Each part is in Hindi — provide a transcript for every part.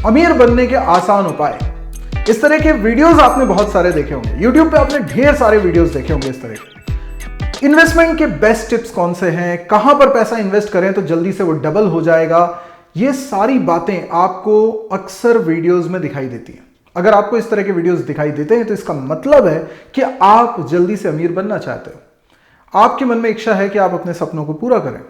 अमीर बनने के आसान उपाय। इस तरह के वीडियोस आपने बहुत सारे देखे होंगे, YouTube पे आपने ढेर सारे वीडियोस देखे होंगे इस तरह के। इन्वेस्टमेंट के बेस्ट टिप्स कौन से हैं, कहां पर पैसा इन्वेस्ट करें तो जल्दी से वो डबल हो जाएगा, ये सारी बातें आपको अक्सर वीडियोस में दिखाई देती हैं। अगर आपको इस तरह के वीडियोस दिखाई देते हैं तो इसका मतलब है कि आप जल्दी से अमीर बनना चाहते हो। आपके मन में इच्छा है कि आप अपने सपनों को पूरा करें।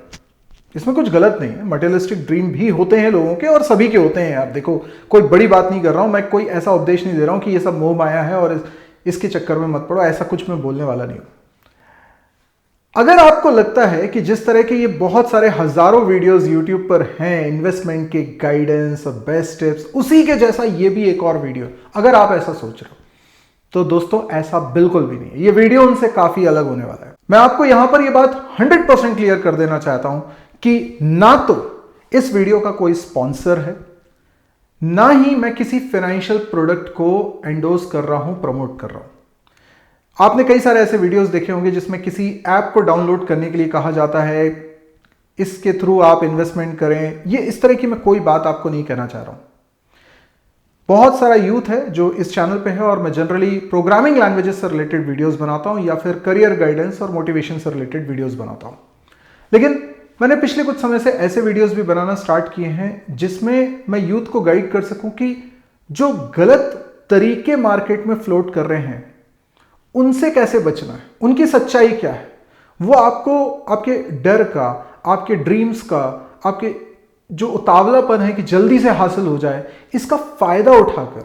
इसमें कुछ गलत नहीं है, मटेरियलिस्टिक ड्रीम भी होते हैं लोगों के और सभी के होते हैं यार। देखो, कोई बड़ी बात नहीं कर रहा हूं मैं, कोई ऐसा उपदेश नहीं दे रहा हूं कि ये सब मोह माया है और इसके चक्कर में मत पड़ो, ऐसा कुछ मैं बोलने वाला नहीं हूं। अगर आपको लगता है कि जिस तरह के ये बहुत सारे हजारों वीडियोस YouTube पर हैं इन्वेस्टमेंट के गाइडेंस और बेस्ट टिप्स, उसी के जैसा ये भी एक और वीडियो, अगर आप ऐसा सोच रहे हो तो दोस्तों ऐसा बिल्कुल भी नहीं है। ये वीडियो उनसे काफी अलग होने वाला है। मैं आपको यहां पर ये बात 100% क्लियर कर देना चाहता हूं कि ना तो इस वीडियो का कोई स्पॉन्सर है, ना ही मैं किसी फाइनेंशियल प्रोडक्ट को एंडोर्स कर रहा हूं, प्रमोट कर रहा हूं। आपने कई सारे ऐसे वीडियोस देखे होंगे जिसमें किसी ऐप को डाउनलोड करने के लिए कहा जाता है इसके थ्रू आप इन्वेस्टमेंट करें। ये इस तरह की मैं कोई बात आपको नहीं कहना चाह रहा हूं। बहुत सारा यूथ है जो इस चैनल पे है और मैं जनरली प्रोग्रामिंग लैंग्वेजेस से रिलेटेड वीडियोस बनाता हूं या फिर करियर गाइडेंस और मोटिवेशन से रिलेटेड वीडियोस बनाता हूं। लेकिन मैंने पिछले कुछ समय से ऐसे वीडियोस भी बनाना स्टार्ट किए हैं जिसमें मैं यूथ को गाइड कर सकूं कि जो गलत तरीके मार्केट में फ्लोट कर रहे हैं उनसे कैसे बचना है, उनकी सच्चाई क्या है। वो आपको आपके डर का, आपके ड्रीम्स का, आपके जो उतावलापन है कि जल्दी से हासिल हो जाए, इसका फायदा उठाकर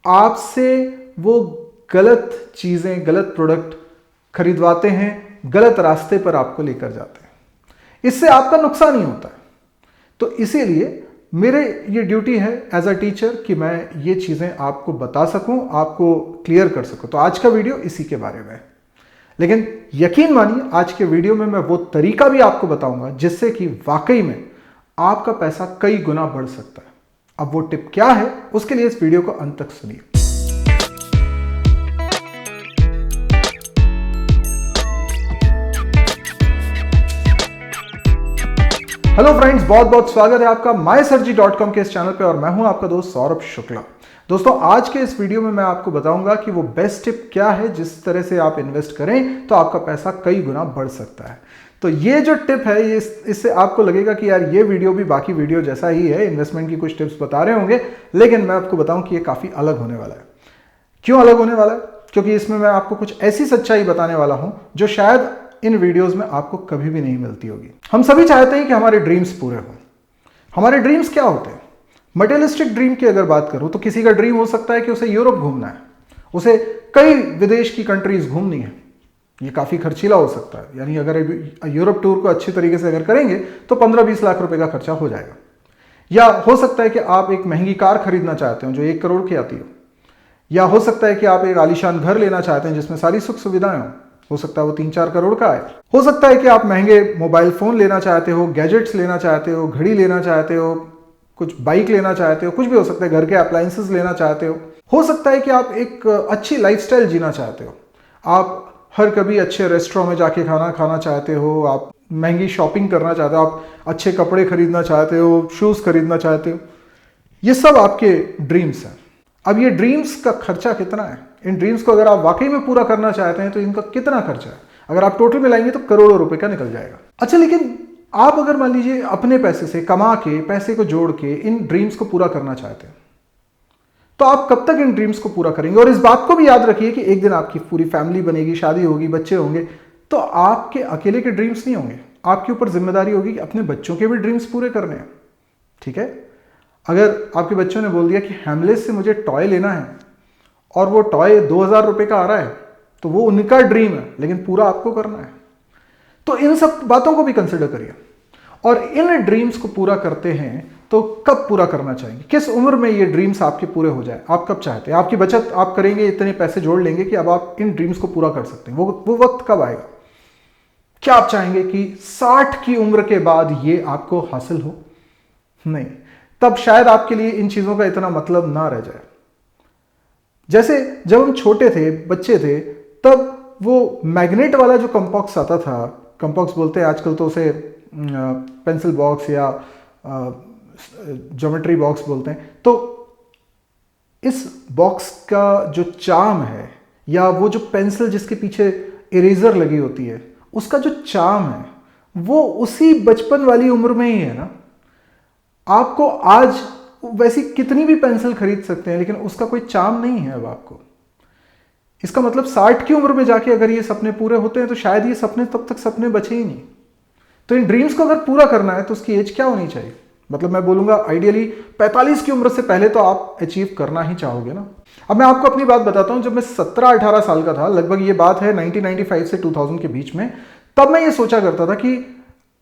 आपसे वो गलत चीजें, गलत प्रोडक्ट खरीदवाते हैं, गलत रास्ते पर आपको लेकर जाते हैं। इससे आपका नुकसान ही होता है। तो इसीलिए मेरे ये ड्यूटी है एज अ टीचर कि मैं ये चीजें आपको बता सकूं, आपको क्लियर कर सकूं। तो आज का वीडियो इसी के बारे में है। लेकिन यकीन मानिए आज के वीडियो में मैं वो तरीका भी आपको बताऊंगा जिससे कि वाकई में आपका पैसा कई गुना बढ़ सकता है। अब वो टिप क्या है, उसके लिए इस वीडियो को अंत तक सुनिए। हेलो फ्रेंड्स, बहुत बहुत स्वागत है आपका mysurgy.com के इस चैनल पे और मैं हूं आपका दोस्त सौरभ शुक्ला। दोस्तों, आज के इस वीडियो में मैं आपको बताऊंगा कि वो बेस्ट टिप क्या है जिस तरह से आप इन्वेस्ट करें तो आपका पैसा कई गुना बढ़ सकता है। तो ये जो टिप है, ये इससे आपको लगेगा कि यार ये वीडियो भी बाकी वीडियो जैसा ही है, इन्वेस्टमेंट की कुछ टिप्स बता रहे होंगे, लेकिन मैं आपको बताऊं कि ये काफी अलग होने वाला है। क्यों अलग होने वाला है? क्योंकि इसमें मैं आपको कुछ ऐसी सच्चाई बताने वाला हूं जो शायद इन वीडियोस में आपको कभी भी नहीं मिलती होगी। हम सभी चाहते हैं कि हमारे ड्रीम्स पूरे हों। हमारे ड्रीम्स क्या होते हैं? मटेरियलिस्टिक ड्रीम की अगर बात करूं तो किसी का ड्रीम हो सकता है कि उसे यूरोप घूमना है, उसे कई विदेश की कंट्रीज घूमनी है। ये काफी खर्चीला हो सकता है, यानी अगर यूरोप टूर को अच्छी तरीके से अगर करेंगे तो 15-20 लाख रुपए का खर्चा हो जाएगा। या हो सकता है कि आप एक महंगी कार खरीदना चाहते हो जो 1 करोड़ की आती हो, या हो सकता है कि आप एक आलीशान घर लेना चाहते हैं जिसमें सारी सुख सुविधाएं हो सकता है वो 3-4 करोड़ का आए। हो सकता है कि आप महंगे मोबाइल फोन लेना चाहते हो, गैजेट्स लेना चाहते हो, घड़ी लेना चाहते हो, कुछ बाइक लेना चाहते हो, कुछ भी हो सकता है, घर के अप्लायंसेस लेना चाहते हो सकता है कि आप एक अच्छी लाइफस्टाइल जीना चाहते हो, आप हर कभी अच्छे रेस्टोरेंट में जाके खाना खाना चाहते हो, आप महंगी शॉपिंग करना चाहते हो, आप अच्छे कपड़े खरीदना चाहते हो, शूज खरीदना चाहते हो। ये सब आपके ड्रीम्स हैं। अब ये ड्रीम्स का खर्चा कितना है? इन ड्रीम्स को अगर आप वाकई में पूरा करना चाहते हैं तो इनका कितना खर्चा है? अगर आप टोटल मिलाएंगे तो करोड़ों रुपए का निकल जाएगा। अच्छा, लेकिन आप अगर मान लीजिए अपने पैसे से कमा के, पैसे को जोड़ के इन ड्रीम्स को पूरा करना चाहते हैं तो आप कब तक इन ड्रीम्स को पूरा करेंगे? और इस बात को भी याद रखिए कि एक दिन आपकी पूरी फैमिली बनेगी, शादी होगी, बच्चे होंगे, तो आपके अकेले के ड्रीम्स नहीं होंगे। आपके ऊपर जिम्मेदारी होगी कि अपने बच्चों के भी ड्रीम्स पूरे करने हैं। ठीक है? अगर आपके बच्चों ने बोल दिया कि हैमलेस से मुझे टॉय लेना है और वो टॉय 2000 रुपए का आ रहा है, तो वो उनका ड्रीम है, लेकिन पूरा आपको करना है। तो इन सब बातों को भी कंसिडर करिए। और इन ड्रीम्स को पूरा करते हैं तो कब पूरा करना चाहेंगे? किस उम्र में ये ड्रीम्स आपके पूरे हो जाए? आप कब चाहते हैं? आपकी बचत आप करेंगे, इतने पैसे जोड़ लेंगे कि अब आप इन ड्रीम्स को पूरा कर सकते हैं। वो वक्त कब आएगा? क्या आप चाहेंगे कि 60 की उम्र के बाद ये आपको हासिल हो? नहीं, तब शायद आपके लिए इन चीजों का इतना मतलब ना रह जाए। जैसे जब हम छोटे थे, बच्चे थे, तब वो मैग्नेट वाला जो कंपॉक्स आता था, कंपॉक्स बोलते हैं आजकल तो उसे पेंसिल बॉक्स या ज्योमेट्री बॉक्स बोलते हैं। तो इस बॉक्स का जो चार्म है, या वो जो पेंसिल जिसके पीछे इरेजर लगी होती है, उसका जो चार्म है वो उसी बचपन वाली उम्र में ही है ना। आपको आज वैसी कितनी भी पेंसिल खरीद सकते हैं, लेकिन उसका कोई चार्म नहीं है अब आपको। इसका मतलब 60 की उम्र में जाके अगर ये सपने पूरे होते हैं तो शायद ये सपने तब तक सपने बचे ही नहीं। तो इन ड्रीम्स को अगर पूरा करना है तो उसकी एज क्या होनी चाहिए? मतलब मैं बोलूंगा आइडियली 45 की उम्र से पहले तो आप अचीव करना ही चाहोगे ना। अब मैं आपको अपनी बात बताता हूं। जब मैं 17-18 साल का था, लगभग ये बात है 1995 से 2000 के बीच में, तब मैं ये सोचा करता था कि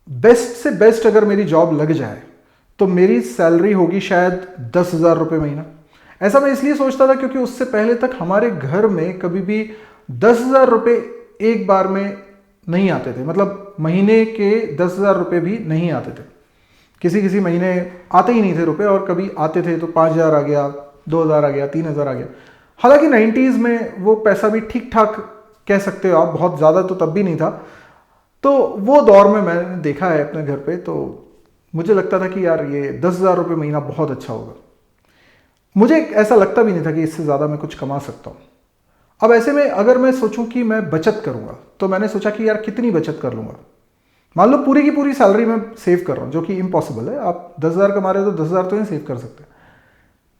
बेस्ट से बेस्ट अगर मेरी जॉब लग जाए तो मेरी सैलरी होगी शायद 10,000 रुपये महीना। ऐसा मैं इसलिए सोचता था क्योंकि उससे पहले तक हमारे घर में कभी भी 10,000 रुपये एक बार में नहीं आते थे। मतलब महीने के 10,000 रुपये भी नहीं आते थे। किसी किसी महीने आते ही नहीं थे रुपए, और कभी आते थे तो 5,000 आ गया, 2,000 आ गया, 3,000 आ गया। हालांकि 90s में वो पैसा भी ठीक ठाक कह सकते हो आप, बहुत ज़्यादा तो तब भी नहीं था। तो वो दौर में मैंने देखा है अपने घर पे, तो मुझे लगता था कि यार ये 10,000 रुपये महीना बहुत अच्छा होगा। मुझे ऐसा लगता भी नहीं था कि इससे ज़्यादा मैं कुछ कमा सकता हूँ। अब ऐसे में अगर मैं सोचूं कि मैं बचत करूंगा, तो मैंने सोचा कि यार कितनी बचत कर लूंगा। मान लो पूरी की पूरी सैलरी मैं सेव कर रहा हूं, जो कि इम्पॉसिबल है। आप 10,000 कमा रहे हो तो 10,000 तो नहीं सेव कर सकते।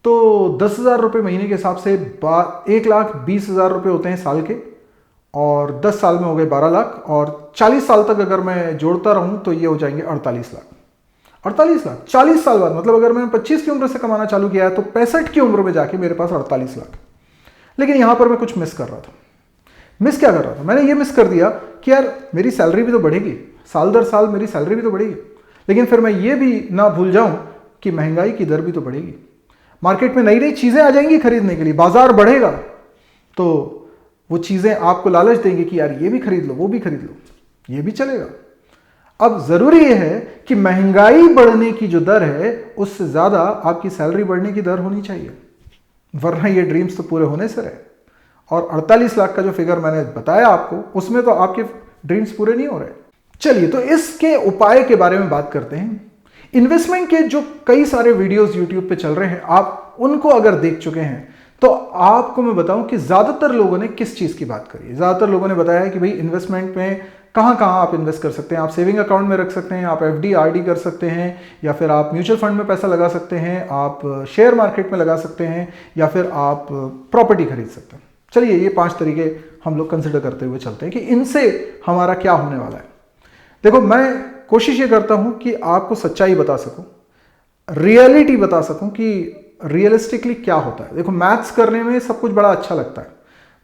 तो 10,000 रुपये महीने के हिसाब से 1,20,000 रुपये होते हैं साल के, और 10 साल में हो गए 12 लाख, और 40 साल तक अगर मैं जोड़ता रहूं तो ये हो जाएंगे 48 लाख। 48 लाख 40 साल बाद, मतलब अगर मैंने 25 की उम्र से कमाना चालू किया है तो 65 की उम्र में जाके मेरे पास 48 लाख। लेकिन यहां पर मैं कुछ मिस कर रहा था। मिस क्या कर रहा था? मैंने ये मिस कर दिया कि यार मेरी सैलरी भी तो बढ़ेगी, साल दर साल मेरी सैलरी भी तो बढ़ेगी। लेकिन फिर मैं ये भी ना भूल जाऊं कि महंगाई की दर भी तो बढ़ेगी। मार्केट में नई नई चीजें आ जाएंगी खरीदने के लिए, बाजार बढ़ेगा, तो वो चीजें आपको लालच देंगी कि यार ये भी खरीद लो, वो भी खरीद लो, ये भी चलेगा। अब जरूरी यह है कि महंगाई बढ़ने की जो दर है उससे ज्यादा आपकी सैलरी बढ़ने की दर होनी चाहिए, वरना ये ड्रीम्स तो पूरे होने से रहे। और 48 लाख का जो फिगर मैंने बताया आपको, उसमें तो आपके ड्रीम्स पूरे नहीं हो रहे। चलिए, तो इसके उपाय के बारे में बात करते हैं। इन्वेस्टमेंट के जो कई सारे वीडियोस यूट्यूब पे चल रहे हैं, आप उनको अगर देख चुके हैं तो आपको मैं बताऊं कि ज्यादातर लोगों ने किस चीज की बात करी है। ज्यादातर लोगों ने बताया है कि भाई इन्वेस्टमेंट में कहां कहां आप इन्वेस्ट कर सकते हैं। आप सेविंग अकाउंट में रख सकते हैं, आप एफडी आरडी कर सकते हैं, या फिर आप म्यूचुअल फंड में पैसा लगा सकते हैं, आप शेयर मार्केट में लगा सकते हैं, या फिर आप प्रॉपर्टी खरीद सकते हैं। चलिए, ये 5 तरीके हम लोग कंसिडर करते हुए चलते हैं कि इनसे हमारा क्या होने वाला है। देखो, मैं कोशिश ये करता हूं कि आपको सच्चाई बता सकूं, रियलिटी बता सकूं कि रियलिस्टिकली क्या होता है। देखो, मैथ्स करने में सब कुछ बड़ा अच्छा लगता है।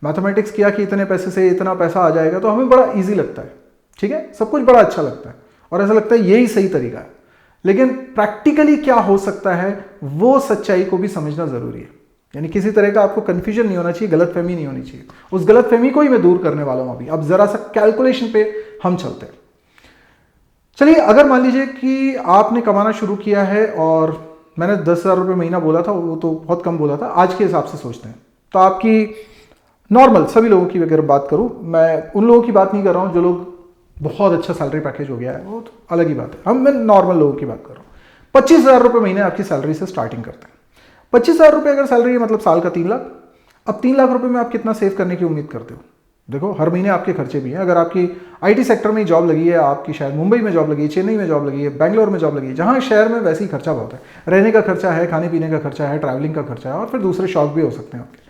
मैथमेटिक्स किया कि इतने पैसे से इतना पैसा आ जाएगा तो हमें बड़ा इजी लगता है, ठीक है, सब कुछ बड़ा अच्छा लगता है और ऐसा लगता है यही सही तरीका है। लेकिन प्रैक्टिकली क्या हो सकता है वो सच्चाई को भी समझना जरूरी है। यानी किसी तरह का आपको कंफ्यूजन नहीं होना चाहिए, गलतफहमी नहीं होनी चाहिए। उस गलतफहमी को ही मैं दूर करने वाला हूं अभी। अब जरा सा कैलकुलेशन पे हम चलते हैं। चलिए, अगर मान लीजिए कि आपने कमाना शुरू किया है, और मैंने 10,000 रुपये महीना बोला था, वो तो बहुत कम बोला था, आज के हिसाब से सोचते हैं तो आपकी नॉर्मल सभी लोगों की अगर बात करूं, मैं उन लोगों की बात नहीं कर रहा हूं जो लोग बहुत अच्छा सैलरी पैकेज हो गया है, वो तो अलग ही बात है। मैं नॉर्मल लोगों की बात कर रहा हूं। 25,000 रुपये महीने आपकी सैलरी से स्टार्टिंग करते हैं। 25,000 रुपये अगर सैलरी है, मतलब साल का 3 लाख। अब 3 लाख रुपए में आप कितना सेव करने की उम्मीद करते हो? देखो, हर महीने आपके खर्चे भी हैं। अगर आपकी आईटी सेक्टर में जॉब लगी है, आपकी शायद मुंबई में जॉब लगी है, चेन्नई में जॉब लगी है, बैंगलोर में जॉब लगी है, जहां शहर में वैसे ही खर्चा बहुत है। रहने का खर्चा है, खाने पीने का खर्चा है, ट्रैवलिंग का खर्चा है, और फिर दूसरे शौक भी हो सकते हैं आपके।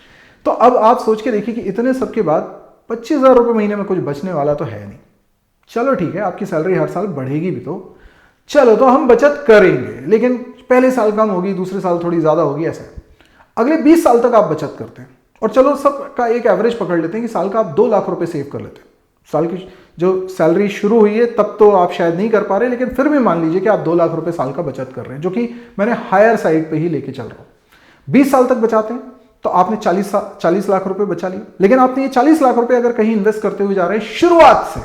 तो अब आप सोच के देखिए कि इतने सब के बाद 25,000 रुपये महीने में कुछ बचने वाला तो है नहीं। चलो ठीक है, आपकी सैलरी हर साल बढ़ेगी भी, तो चलो तो हम बचत करेंगे, लेकिन पहले साल कम होगी, दूसरे साल थोड़ी ज्यादा होगी, ऐसा। अगले 20 साल तक आप बचत करते हैं, और चलो सब का एक एवरेज पकड़ लेते हैं कि साल का आप 2 लाख रुपए सेव कर लेते हैं। साल की जो सैलरी शुरू हुई है तब तो आप शायद नहीं कर पा रहे, लेकिन फिर भी मान लीजिए कि आप 2 लाख रुपए साल का बचत कर रहे हैं, जो कि मैंने हायर साइड पे ही लेके चल रहा हूं। 20 साल तक बचाते हैं तो आपने 40 लाख रुपए बचा लिए। लेकिन आपने ये 40 लाख रुपए अगर कहीं इन्वेस्ट करते हुए जा रहे हैं शुरुआत से,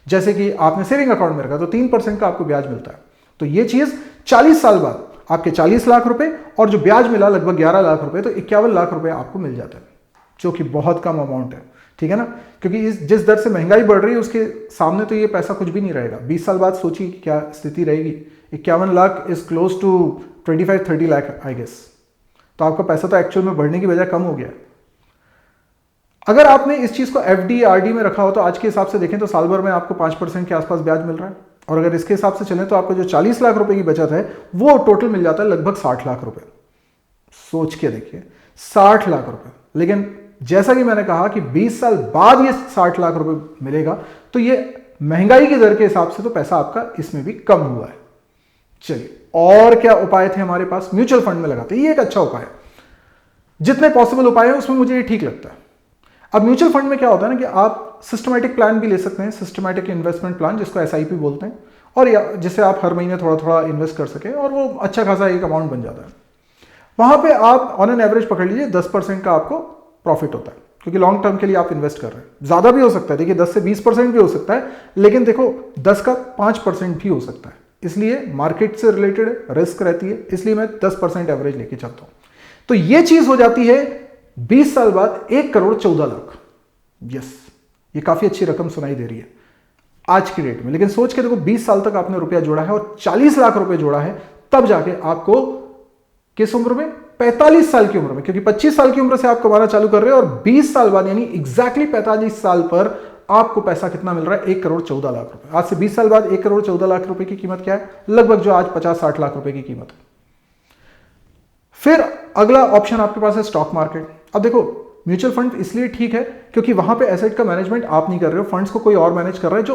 जैसे कि आपने सेविंग अकाउंट में रखा, तो 3% का आपको ब्याज मिलता है। तो ये चीज 40 साल बाद आपके 40 लाख रुपए, और जो ब्याज मिला लगभग 11 लाख रुपए, तो 51 लाख रुपए आपको मिल जाता है, जो कि बहुत कम अमाउंट है। ठीक है ना, क्योंकि जिस दर से महंगाई बढ़ रही है उसके सामने तो ये पैसा कुछ भी नहीं रहेगा। 20 साल बाद सोचिए कि क्या स्थिति रहेगी। 51 lakh is close to 25-30 lakh I guess. तो आपका पैसा तो एक्चुअल में बढ़ने की बजाय कम हो गया। अगर आपने इस चीज को एफडी आरडी में रखा हो तो आज के हिसाब से देखें तो साल भर में आपको 5% के आसपास ब्याज मिल रहा है। और अगर इसके हिसाब से चलें तो आपको जो 40 लाख रुपए की बचत है वो टोटल मिल जाता है लगभग 60 लाख रुपए। सोच के देखिए, 60 लाख रुपए। लेकिन जैसा कि मैंने कहा कि 20 साल बाद ये 60 लाख रुपए मिलेगा, तो ये महंगाई की दर के हिसाब से तो पैसा आपका इसमें भी कम हुआ है। चलिए, और क्या उपाय थे हमारे पास? म्यूचुअल फंड में लगाते, ये एक अच्छा उपाय है। जितने पॉसिबल उपाय है उसमें मुझे ये ठीक लगता है। अब म्यूचुअल फंड में क्या होता है ना कि आप सिस्टमैटिक प्लान भी ले सकते हैं, सिस्टमैटिक इन्वेस्टमेंट प्लान जिसको एसआईपी बोलते हैं, और या जिसे आप हर महीने थोड़ा थोड़ा इन्वेस्ट कर सके और वो अच्छा खासा एक अमाउंट बन जाता है। वहां पे आप ऑन एन एवरेज पकड़ लीजिए 10% का आपको प्रॉफिट होता है, क्योंकि लॉन्ग टर्म के लिए आप इन्वेस्ट कर रहे हैं। ज्यादा भी हो सकता है, देखिए 10 से 20% भी हो सकता है, लेकिन देखो 10 का 5% भी हो सकता है। इसलिए मार्केट से रिलेटेड रिस्क रहती है, इसलिए मैं 10% एवरेज लेके चलता हूं। तो ये चीज हो जाती है 20 साल बाद 1 करोड़ 14 लाख। यस, ये काफी अच्छी रकम सुनाई दे रही है आज की डेट में। लेकिन सोच के देखो, 20 साल तक आपने रुपया जोड़ा है और 40 लाख रुपए जोड़ा है, तब जाके आपको किस उम्र में? 45 साल की उम्र में, क्योंकि 25 साल की उम्र से आप कमाना चालू कर रहे हो और 20 साल बाद यानी एग्जैक्टली 45 साल पर आपको पैसा कितना मिल रहा है? 1 करोड़ 14 लाख रुपए। आज से 20 साल बाद 1 करोड़ 14 लाख रुपए की कीमत क्या है? लगभग जो आज 50-60 लाख रुपए की कीमत है। फिर अगला ऑप्शन आपके पास है स्टॉक मार्केट। अब देखो, म्यूचुअल फंड इसलिए ठीक है क्योंकि वहां पे एसेट का मैनेजमेंट आप नहीं कर रहे हो, फंड्स को कोई और मैनेज कर रहा है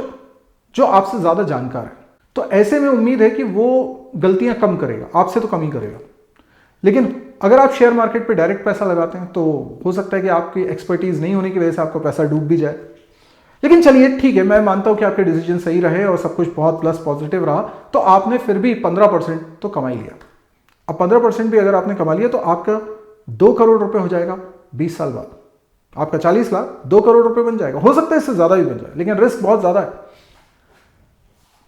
जो आपसे ज्यादा जानकार है। तो ऐसे में उम्मीद है कि वो गलतियां कम करेगा, आपसे तो कम ही करेगा। लेकिन अगर आप शेयर मार्केट पे डायरेक्ट पैसा लगाते हैं तो हो सकता है कि आपकी एक्सपर्टीज नहीं होने की वजह से आपका पैसा डूब भी जाए। लेकिन चलिए ठीक है, मैं मानता हूं कि आपके डिसीजन सही रहे और सब कुछ बहुत प्लस पॉजिटिव रहा, तो आपने फिर भी 15% तो कमा ही लिया। अब 15% भी अगर आपने कमा लिया तो आपका 2 करोड़ रुपए हो जाएगा 20 साल बाद। आपका 40 लाख 2 करोड़ रुपए बन जाएगा। हो सकता है इससे ज्यादा भी बन जाए, लेकिन रिस्क बहुत ज्यादा है।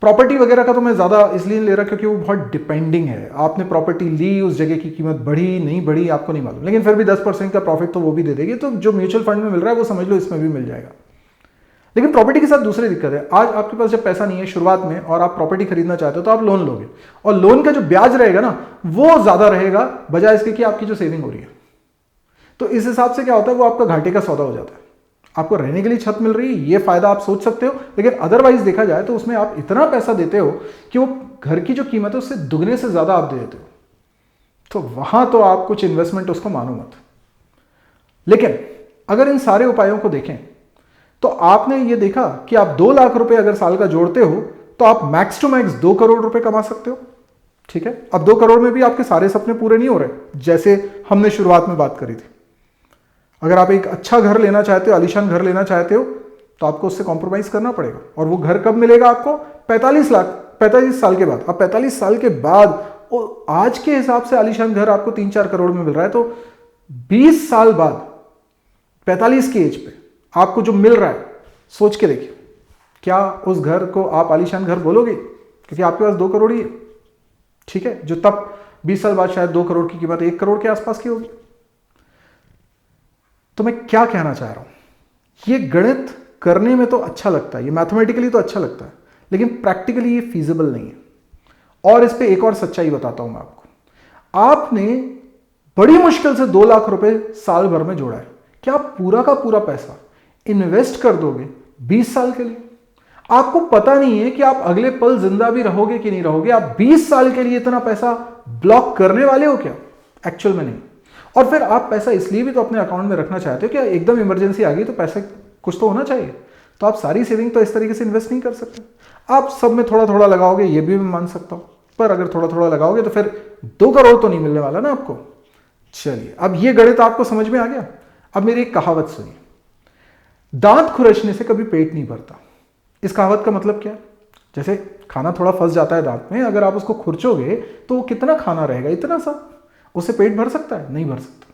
प्रॉपर्टी वगैरह का तो मैं ज्यादा इसलिए नहीं ले रहा क्योंकि वो बहुत डिपेंडिंग है। आपने प्रॉपर्टी ली, उस जगह की कीमत बढ़ी नहीं बढ़ी आपको नहीं मालूम, लेकिन फिर भी 10% का प्रॉफिट तो वो भी दे देगी। तो जो म्यूचुअल फंड में मिल रहा है वो समझ लो इसमें भी मिल जाएगा। लेकिन प्रॉपर्टी के साथ दूसरी दिक्कत है, आज आपके पास जब पैसा नहीं है शुरुआत में और आप प्रॉपर्टी खरीदना चाहते हो तो आप लोन लोगे, और लोन का जो ब्याज रहेगा ना वो ज्यादा रहेगा बजाय इसके कि आपकी जो सेविंग हो रही है। तो इस हिसाब से क्या होता है, वो आपका घाटे का सौदा हो जाता है। आपको रहने के लिए छत मिल रही है, ये फायदा आप सोच सकते हो, लेकिन अदरवाइज देखा जाए तो उसमें आप इतना पैसा देते हो कि वो घर की जो कीमत है उससे दुगने से ज्यादा आप दे देते हो। तो वहां तो आप कुछ इन्वेस्टमेंट उसको मानो मत। लेकिन अगर इन सारे उपायों को देखें तो आपने ये देखा कि आप 2 लाख रुपए अगर साल का जोड़ते हो तो आप मैक्स टू मैक्स 2 करोड़ रुपए कमा सकते हो। ठीक है, अब 2 करोड़ में भी आपके सारे सपने पूरे नहीं हो रहे, जैसे हमने शुरुआत में बात करी थी। अगर आप एक अच्छा घर लेना चाहते हो, आलीशान घर लेना चाहते हो, तो आपको उससे कॉम्प्रोमाइज करना पड़ेगा। और वो घर कब मिलेगा आपको? 45 साल के बाद। अब 45 साल के बाद आज के हिसाब से आलीशान घर आपको 3-4 करोड़ में मिल रहा है, तो 20 साल बाद 45 की एज पे आपको जो मिल रहा है, सोच के देखिए, क्या उस घर को आप आलीशान घर बोलोगे? क्योंकि आपके पास 2 करोड़ ही है। ठीक है, जो तब 20 साल बाद शायद 2 करोड़ की कीमत 1 करोड़ के आसपास की होगी। तो मैं क्या कहना चाह रहा हूं, ये गणित करने में तो अच्छा लगता है, ये मैथमेटिकली तो अच्छा लगता है, लेकिन प्रैक्टिकली ये फीजिबल नहीं है। और इस पे एक और सच्चाई बताता हूं मैं आपको। आपने बड़ी मुश्किल से 2 लाख रुपए साल भर में जोड़ा है, क्या आप पूरा का पूरा पैसा इन्वेस्ट कर दोगे 20 साल के लिए? आपको पता नहीं है कि आप अगले पल जिंदा भी रहोगे कि नहीं रहोगे। आप 20 साल के लिए इतना पैसा ब्लॉक करने वाले हो क्या? एक्चुअल में नहीं। और फिर आप पैसा इसलिए भी तो अपने अकाउंट में रखना चाहते हो कि एकदम इमरजेंसी आ गई तो पैसा कुछ तो होना चाहिए। तो आप सारी सेविंग तो इस तरीके से इन्वेस्ट नहीं कर सकते। आप सब में थोड़ा थोड़ा लगाओगे, ये भी मैं मान सकता हूं, पर अगर थोड़ा थोड़ा लगाओगे तो फिर 2 करोड़ तो नहीं मिलने वाला ना आपको। चलिए, अब ये गणित आपको समझ में आ गया। अब मेरी एक कहावत सुनिए, दांत खुरचने से कभी पेट नहीं भरता। इस कहावत का मतलब क्या? जैसे खाना थोड़ा फंस जाता है दांत में, अगर आप उसको खुरचोगे तो कितना खाना रहेगा? इतना सा। उससे पेट भर सकता है? नहीं भर सकता।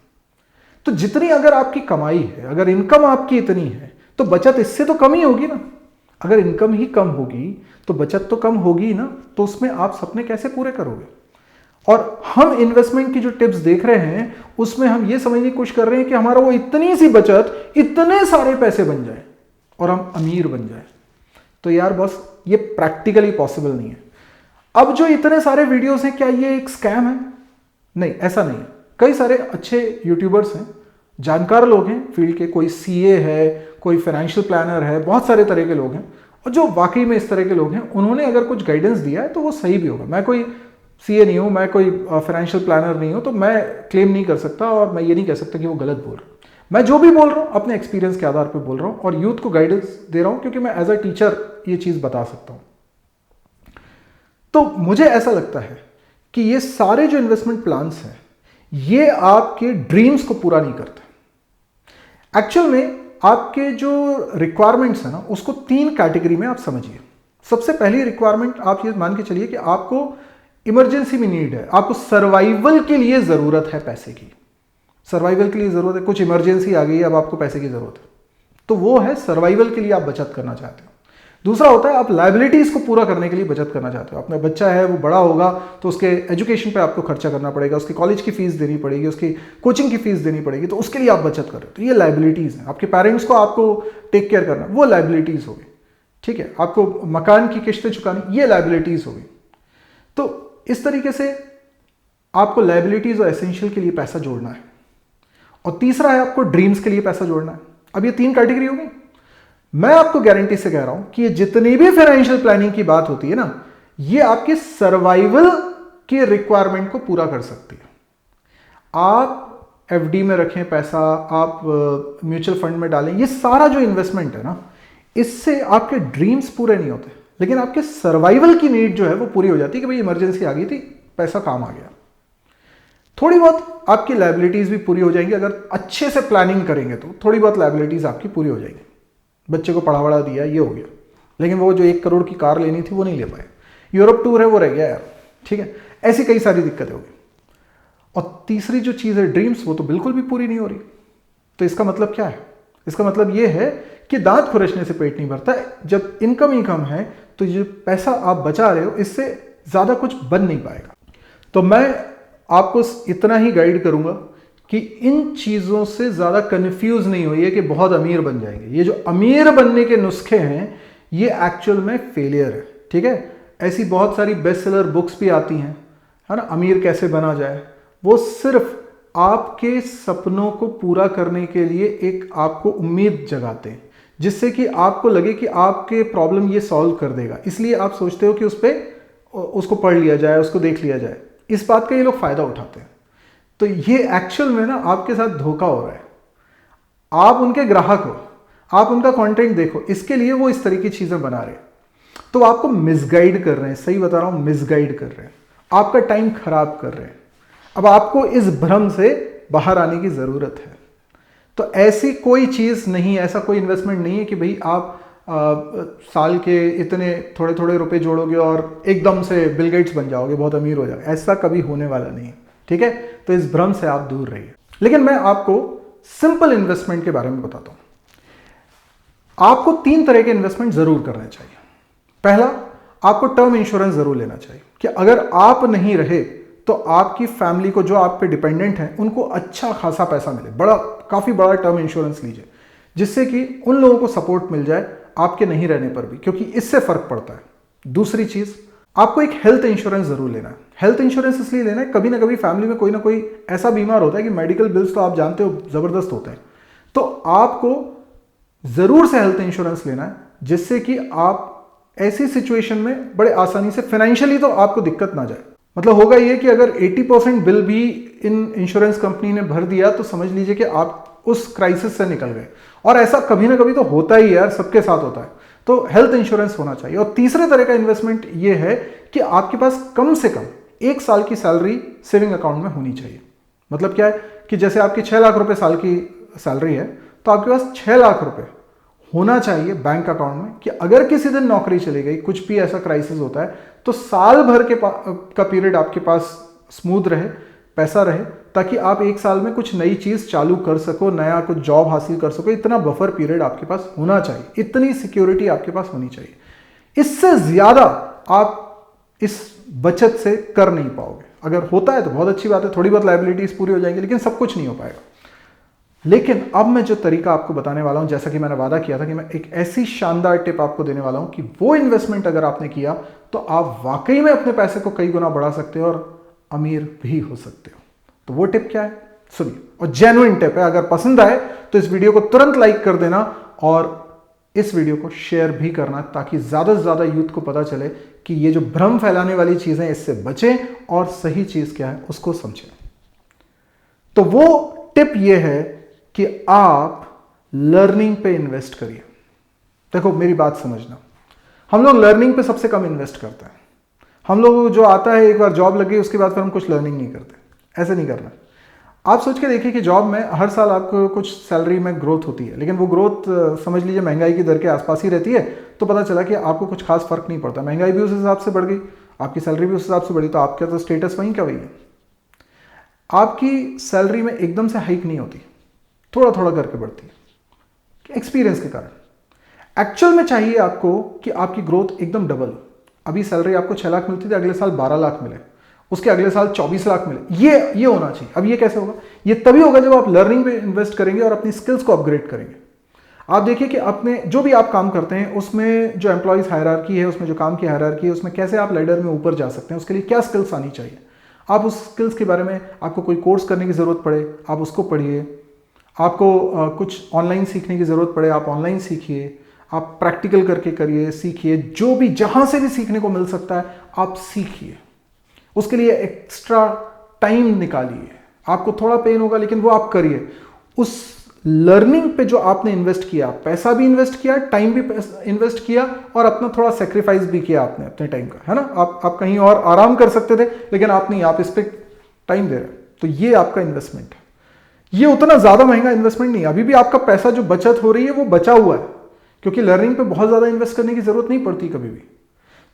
तो जितनी अगर आपकी कमाई है, अगर इनकम आपकी इतनी है, तो बचत इससे तो कम ही होगी ना। अगर इनकम ही कम होगी तो बचत तो कम होगी ही ना। तो उसमें आप सपने कैसे पूरे करोगे? और हम इन्वेस्टमेंट की जो टिप्स देख रहे हैं उसमें हम ये समझने की कोशिश कर रहे हैं कि हमारा वो इतनी सी बचत इतने सारे पैसे बन जाए और हम अमीर बन जाए। तो यार बस ये प्रैक्टिकली पॉसिबल नहीं है। अब जो इतने सारे वीडियोस हैं, क्या ये एक स्कैम है? नहीं, ऐसा नहीं है। कई सारे अच्छे यूट्यूबर्स हैं, जानकार लोग हैं फील्ड के, कोई सीए है, कोई फाइनेंशियल प्लानर है, बहुत सारे तरह के लोग हैं, और जो वाकई में इस तरह के लोग हैं उन्होंने अगर कुछ गाइडेंस दिया है तो वो सही भी होगा। मैं कोई सीए नहीं हूं, मैं कोई फाइनेंशियल प्लानर नहीं हूं, तो मैं क्लेम नहीं कर सकता और मैं ये नहीं कह सकता कि वो गलत बोल रहा हूं। मैं जो भी बोल रहा हूं अपने एक्सपीरियंस के आधार पर बोल रहा हूं और यूथ को गाइडेंस दे रहा हूं, क्योंकि मैं एज अ टीचर ये चीज बता सकता हूं। तो मुझे ऐसा लगता है कि ये सारे जो इन्वेस्टमेंट प्लान्स हैं ये आपके ड्रीम्स को पूरा नहीं करते। एक्चुअल में आपके जो रिक्वायरमेंट्स है ना, उसको 3 कैटेगरी में आप समझिए। सबसे पहली रिक्वायरमेंट आप ये मान के चलिए कि आपको इमरजेंसी में नीड है, आपको सर्वाइवल के लिए जरूरत है पैसे की, सर्वाइवल के लिए जरूरत है, कुछ इमरजेंसी आ गई, अब आपको पैसे की जरूरत है, तो वो है सर्वाइवल के लिए आप बचत करना चाहते हो। दूसरा होता है आप लायबिलिटीज को पूरा करने के लिए बचत करना चाहते हो। अपना बच्चा है वो बड़ा होगा तो उसके एजुकेशन पे आपको खर्चा करना पड़ेगा, उसकी कॉलेज की फीस देनी पड़ेगी, उसकी कोचिंग की फीस देनी पड़ेगी, तो उसके लिए आप बचत कर रहे हो। तो ये लायबिलिटीज है। आपके पेरेंट्स को आपको टेक केयर करना, वो लायबिलिटीज हो गई। ठीक है, आपको मकान की किस्तें चुकानी, ये लायबिलिटीज हो गई। तो इस तरीके से आपको लायबिलिटीज और एसेंशियल के लिए पैसा जोड़ना है। और तीसरा है आपको ड्रीम्स के लिए पैसा जोड़ना है। अब ये 3 कैटेगरी हो गई। मैं आपको गारंटी से कह रहा हूं कि ये जितनी भी फाइनेंशियल प्लानिंग की बात होती है ना, ये आपके सर्वाइवल के रिक्वायरमेंट को पूरा कर सकती है। आप एफडी में रखें पैसा, आप म्यूचुअल फंड में डालें, ये सारा जो इन्वेस्टमेंट है ना, इससे आपके ड्रीम्स पूरे नहीं होते, लेकिन आपके सर्वाइवल की नीड जो है वो पूरी हो जाती है कि भाई इमरजेंसी आ गई थी, पैसा काम आ गया। थोड़ी बहुत आपकी लायबिलिटीज भी पूरी हो जाएंगी। अगर अच्छे से प्लानिंग करेंगे तो थोड़ी बहुत लायबिलिटीज आपकी पूरी हो जाएंगी। बच्चे को पढ़ा वढ़ा दिया, ये हो गया, लेकिन वो जो 1 करोड़ की कार लेनी थी वो नहीं ले पाए, यूरोप टूर है वो रह गया यार। ठीक है, ऐसी कई सारी दिक्कतें होगी। और तीसरी जो चीज़ है ड्रीम्स, वो तो बिल्कुल भी पूरी नहीं हो रही। तो इसका मतलब क्या है? इसका मतलब ये है कि दांत खुरचने से पेट नहीं भरता। जब इनकम ही कम है तो जो पैसा आप बचा रहे हो इससे ज़्यादा कुछ बन नहीं पाएगा। तो मैं आपको इतना ही गाइड करूंगा कि इन चीज़ों से ज़्यादा कंफ्यूज नहीं होइए कि बहुत अमीर बन जाएंगे। ये जो अमीर बनने के नुस्खे हैं ये एक्चुअल में फेलियर है। ठीक है, ऐसी बहुत सारी बेस्ट सेलर बुक्स भी आती हैं, है ना, अमीर कैसे बना जाए। वो सिर्फ आपके सपनों को पूरा करने के लिए एक आपको उम्मीद जगाते हैं, जिससे कि आपको लगे कि आपके प्रॉब्लम ये सॉल्व कर देगा, इसलिए आप सोचते हो कि उसको पढ़ लिया जाए, उसको देख लिया जाए। इस बात का ये लोग फायदा उठाते हैं। तो ये एक्चुअल में ना आपके साथ धोखा हो रहा है। आप उनके ग्राहक हो, आप उनका कंटेंट देखो, इसके लिए वो इस तरह की चीजें बना रहे हैं। तो आपको मिसगाइड कर रहे हैं, सही बता रहा हूं, मिसगाइड कर रहे हैं, आपका टाइम खराब कर रहे हैं। अब आपको इस भ्रम से बाहर आने की जरूरत है। तो ऐसी कोई चीज नहीं है, ऐसा कोई इन्वेस्टमेंट नहीं है कि भाई आप साल के इतने थोड़े थोड़े रुपए जोड़ोगे और एकदम से बिल गेट्स बन जाओगे, बहुत अमीर हो जाओगे। ऐसा कभी होने वाला नहीं है। ठीक है, तो इस भ्रम से आप दूर रहिए। लेकिन मैं आपको सिंपल इन्वेस्टमेंट के बारे में बताता हूं। आपको 3 तरह के इन्वेस्टमेंट जरूर करने चाहिए। पहला, आपको टर्म इंश्योरेंस जरूर लेना चाहिए कि अगर आप नहीं रहे तो आपकी फैमिली को, जो आप पे डिपेंडेंट हैं, उनको अच्छा खासा पैसा मिले। काफी बड़ा टर्म इंश्योरेंस लीजिए, जिससे कि उन लोगों को सपोर्ट मिल जाए आपके नहीं रहने पर भी, क्योंकि इससे फर्क पड़ता है। दूसरी चीज, आपको एक हेल्थ इंश्योरेंस जरूर लेना है। हेल्थ इंश्योरेंस इसलिए लेना है, कभी ना कभी फैमिली में कोई ना कोई ऐसा बीमार होता है कि मेडिकल बिल्स तो आप जानते हो जबरदस्त होते हैं। तो आपको जरूर से हेल्थ इंश्योरेंस लेना है, जिससे कि आप ऐसी सिचुएशन में बड़े आसानी से, फाइनेंशियली तो आपको दिक्कत ना जाए। मतलब होगा ये कि अगर 80% बिल भी इन इंश्योरेंस कंपनी ने भर दिया तो समझ लीजिए कि आप उस क्राइसिस से निकल गए। और ऐसा कभी ना कभी तो होता ही यार, सबके साथ होता है। तो हेल्थ इंश्योरेंस होना चाहिए। और तीसरे तरह का इन्वेस्टमेंट ये है कि आपके पास कम से कम 1 साल की सैलरी सेविंग अकाउंट में होनी चाहिए। मतलब क्या है कि जैसे आपकी 6 लाख रुपए साल की सैलरी है, तो आपके पास 6 लाख रुपए होना चाहिए बैंक अकाउंट में, कि अगर किसी दिन नौकरी चली गई, कुछ भी ऐसा क्राइसिस होता है, तो साल भर का पीरियड आपके पास स्मूथ रहे, पैसा रहे, ताकि आप 1 साल में कुछ नई चीज चालू कर सको, नया कुछ जॉब हासिल कर सको। इतना बफर पीरियड आपके पास होना चाहिए, इतनी सिक्योरिटी आपके पास होनी चाहिए। इससे ज्यादा आप इस बचत से कर नहीं पाओगे। अगर होता है तो बहुत अच्छी बात है, थोड़ी बहुत लायबिलिटीज पूरी हो जाएंगी, लेकिन सब कुछ नहीं हो पाएगा। लेकिन अब मैं जो तरीका आपको बताने वाला हूं, जैसा कि मैंने वादा किया था कि मैं एक ऐसी शानदार टिप आपको देने वाला हूं कि वो इन्वेस्टमेंट अगर आपने किया तो आप वाकई में अपने पैसे को कई गुना बढ़ा सकते हो और अमीर भी हो सकते हो। तो वो टिप क्या है, सुनिए। और जेन्युइन टिप है, अगर पसंद आए तो इस वीडियो को तुरंत लाइक कर देना और इस वीडियो को शेयर भी करना, ताकि ज्यादा से ज्यादा यूथ को पता चले कि ये जो भ्रम फैलाने वाली चीजें, इससे बचें और सही चीज क्या है उसको समझें। तो वो टिप ये है कि आप लर्निंग पे इन्वेस्ट करिए। देखो मेरी बात समझना, हम लोग लर्निंग पे सबसे कम इन्वेस्ट करते हैं। हम लोग जो आता है, एक बार जॉब लगी उसके बाद फिर हम कुछ लर्निंग नहीं करते। ऐसे नहीं करना। आप सोच के देखिए कि जॉब में हर साल आपको कुछ सैलरी में ग्रोथ होती है, लेकिन वो ग्रोथ समझ लीजिए महंगाई की दर के आसपास ही रहती है, तो पता चला कि आपको कुछ खास फर्क नहीं पड़ता। महंगाई भी उस हिसाब से बढ़ गई, आपकी सैलरी भी उस हिसाब से बढ़ी, तो आपका तो स्टेटस वहीं का वही है। आपकी सैलरी में एकदम से हाइक नहीं होती, थोड़ा थोड़ा करके बढ़ती है एक्सपीरियंस के कारण। एक्चुअल में चाहिए आपको कि आपकी ग्रोथ एकदम डबल। अभी सैलरी आपको 6 लाख मिलती थी, अगले साल 12 लाख मिले, उसके अगले साल 24 लाख मिले। ये होना चाहिए। अब ये कैसे होगा? ये तभी होगा जब आप लर्निंग पे इन्वेस्ट करेंगे और अपनी स्किल्स को अपग्रेड करेंगे। आप देखिए कि अपने जो भी आप काम करते हैं उसमें जो एम्प्लॉइज हायरार्की है, उसमें जो काम की हायरार्की है, उसमें कैसे आप लैडर में ऊपर जा सकते हैं, उसके लिए क्या स्किल्स आनी चाहिए। आप उस स्किल्स के बारे में, आपको कोई कोर्स करने की जरूरत पड़े आप उसको पढ़िए, आपको कुछ ऑनलाइन सीखने की जरूरत पड़े आप ऑनलाइन सीखिए, आप प्रैक्टिकल करके करिए, सीखिए, जो भी जहां से भी सीखने को मिल सकता है आप सीखिए। उसके लिए एक्स्ट्रा टाइम निकालिए। आपको थोड़ा पेन होगा लेकिन वो आप करिए। उस लर्निंग पे जो आपने इन्वेस्ट किया, पैसा भी इन्वेस्ट किया, टाइम भी इन्वेस्ट किया और अपना थोड़ा सेक्रीफाइस भी किया आपने अपने टाइम का, है ना। आप कहीं और आराम कर सकते थे लेकिन आप नहीं, आप इस पे टाइम दे रहे हैं, तो ये आपका इन्वेस्टमेंट है। ये उतना ज्यादा महंगा इन्वेस्टमेंट नहीं है। अभी भी आपका पैसा जो बचत हो रही है वो बचा हुआ है, क्योंकि लर्निंग पे बहुत ज्यादा इन्वेस्ट करने की जरूरत नहीं पड़ती कभी भी।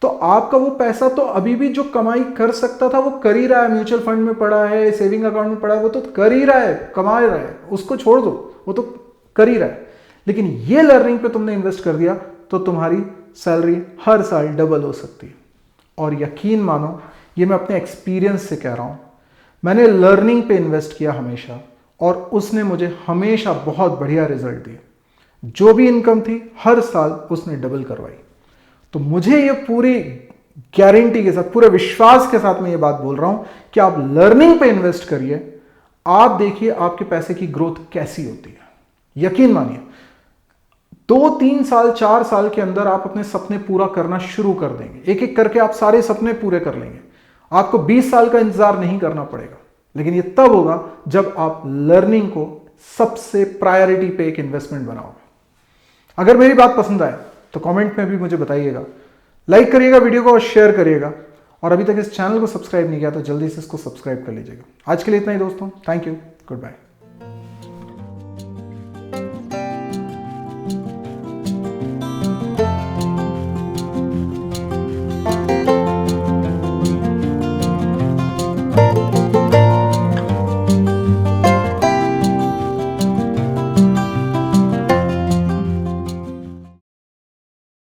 तो आपका वो पैसा तो अभी भी जो कमाई कर सकता था वो कर ही रहा है। म्यूचुअल फंड में पड़ा है, सेविंग अकाउंट में पड़ा है, वो तो कर ही रहा है, कमा रहा है, उसको छोड़ दो, वो तो कर ही रहा है। लेकिन ये लर्निंग पे तुमने इन्वेस्ट कर दिया तो तुम्हारी सैलरी हर साल डबल हो सकती है। और यकीन मानो, ये मैं अपने एक्सपीरियंस से कह रहा हूं। मैंने लर्निंग पे इन्वेस्ट किया हमेशा और उसने मुझे हमेशा बहुत बढ़िया रिजल्ट दिए। जो भी इनकम थी हर साल उसने डबल करवाई। तो मुझे ये पूरी गारंटी के साथ, पूरे विश्वास के साथ मैं ये बात बोल रहा हूं कि आप लर्निंग पे इन्वेस्ट करिए। आप देखिए आपके पैसे की ग्रोथ कैसी होती है। यकीन मानिए 2-3 साल 4 साल के अंदर आप अपने सपने पूरा करना शुरू कर देंगे। एक एक करके आप सारे सपने पूरे कर लेंगे। आपको 20 साल का इंतजार नहीं करना पड़ेगा। लेकिन ये तब होगा जब आप लर्निंग को सबसे प्रायोरिटी पे एक इन्वेस्टमेंट बनाओगे। अगर मेरी बात पसंद आए तो कमेंट में भी मुझे बताइएगा, लाइक करिएगा वीडियो को और शेयर करिएगा। और अभी तक इस चैनल को सब्सक्राइब नहीं किया तो जल्दी से इसको सब्सक्राइब कर लीजिएगा। आज के लिए इतना ही दोस्तों, थैंक यू, गुड बाय।